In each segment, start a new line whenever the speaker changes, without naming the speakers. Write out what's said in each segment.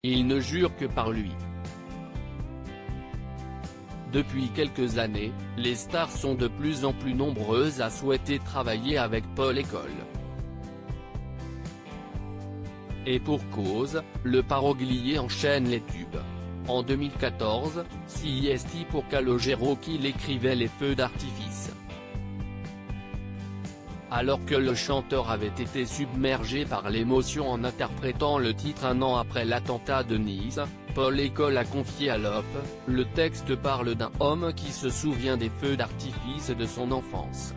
Il ne jure que par lui. Depuis quelques années, les stars sont de plus en plus nombreuses à souhaiter travailler avec Paul École. Et pour cause, le paroglier enchaîne les tubes. En 2014, CIST pour Calogero qu'il écrivait les feux d'artifice. Alors que le chanteur avait été submergé par l'émotion en interprétant le titre un an après l'attentat de Nice, Paul École a confié à l'Op, le texte parle d'un homme qui se souvient des feux d'artifice de son enfance.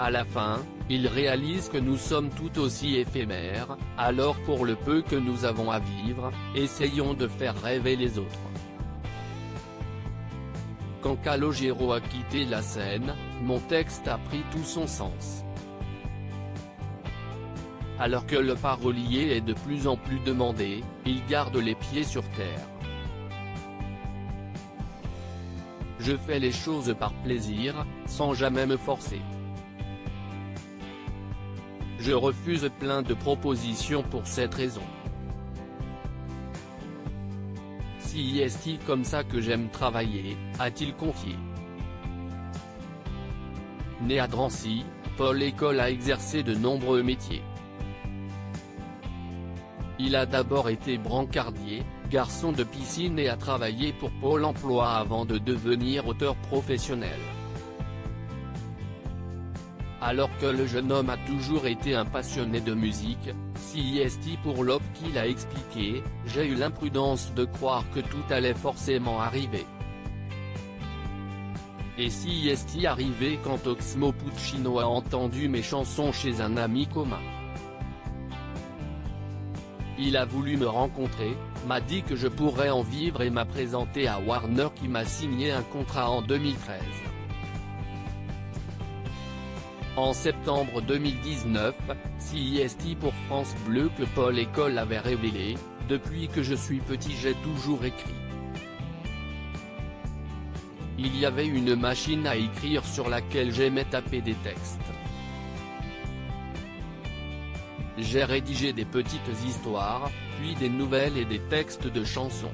À la fin, il réalise que nous sommes tout aussi éphémères, alors pour le peu que nous avons à vivre, essayons de faire rêver les autres. Quand Calogero a quitté la scène, mon texte a pris tout son sens. Alors que le parolier est de plus en plus demandé, il garde les pieds sur terre. Je fais les choses par plaisir, sans jamais me forcer. Je refuse plein de propositions pour cette raison. CIST comme ça que j'aime travailler, a-t-il confié. Né à Drancy, Paul École a exercé de nombreux métiers. Il a d'abord été brancardier, garçon de piscine et a travaillé pour Pôle emploi avant de devenir auteur professionnel. Alors que le jeune homme a toujours été un passionné de musique, CIST pour l'Op qu'il a expliqué, j'ai eu l'imprudence de croire que tout allait forcément arriver. Et CIST arrivé quand Oxmo Puccino a entendu mes chansons chez un ami commun. Il a voulu me rencontrer, m'a dit que je pourrais en vivre et m'a présenté à Warner qui m'a signé un contrat en 2013. En septembre 2019, CIST pour France Bleu que Paul École avait révélé, « Depuis que je suis petit j'ai toujours écrit. Il y avait une machine à écrire sur laquelle j'aimais taper des textes. J'ai rédigé des petites histoires, puis des nouvelles et des textes de chansons.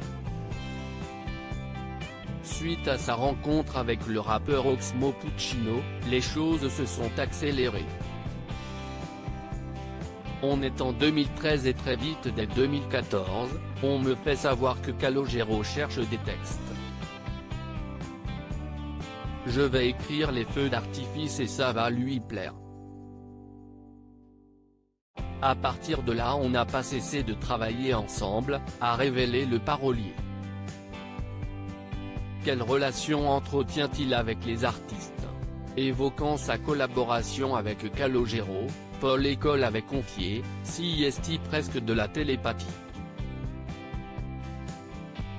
Suite à sa rencontre avec le rappeur Oxmo Puccino, les choses se sont accélérées. On est en 2013 et très vite dès 2014, on me fait savoir que Calogero cherche des textes. Je vais écrire les feux d'artifice et ça va lui plaire. À partir de là on n'a pas cessé de travailler ensemble, a révélé le parolier. Quelle relation entretient-il avec les artistes? Évoquant sa collaboration avec Calogero, Paul École avait confié, CIST presque de la télépathie.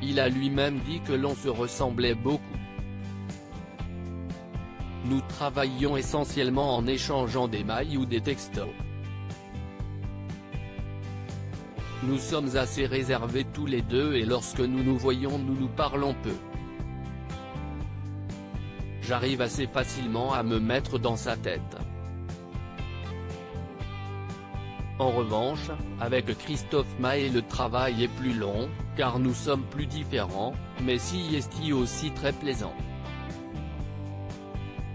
Il a lui-même dit que l'on se ressemblait beaucoup. Nous travaillions essentiellement en échangeant des mails ou des textos. Nous sommes assez réservés tous les deux et lorsque nous nous voyons nous nous parlons peu. J'arrive assez facilement à me mettre dans sa tête. En revanche, avec Christophe Maé le travail est plus long, car nous sommes plus différents, mais CIST aussi très plaisant.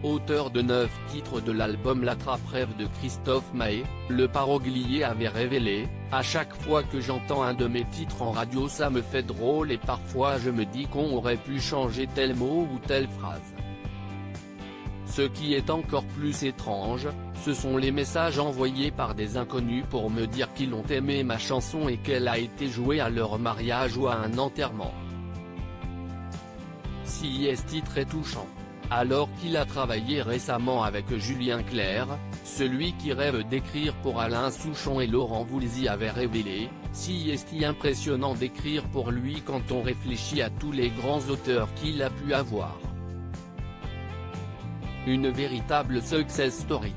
Auteur de 9 titres de l'album L'Attrape-Rêve de Christophe Maé, le paroglier avait révélé, « À chaque fois que j'entends un de mes titres en radio ça me fait drôle et parfois je me dis qu'on aurait pu changer tel mot ou telle phrase. » Ce qui est encore plus étrange, ce sont les messages envoyés par des inconnus pour me dire qu'ils ont aimé ma chanson et qu'elle a été jouée à leur mariage ou à un enterrement. CIST très touchant. Alors qu'il a travaillé récemment avec Julien Clerc, celui qui rêve d'écrire pour Alain Souchon et Laurent Voulzy avait révélé, CIST impressionnant d'écrire pour lui quand on réfléchit à tous les grands auteurs qu'il a pu avoir. Une véritable success story.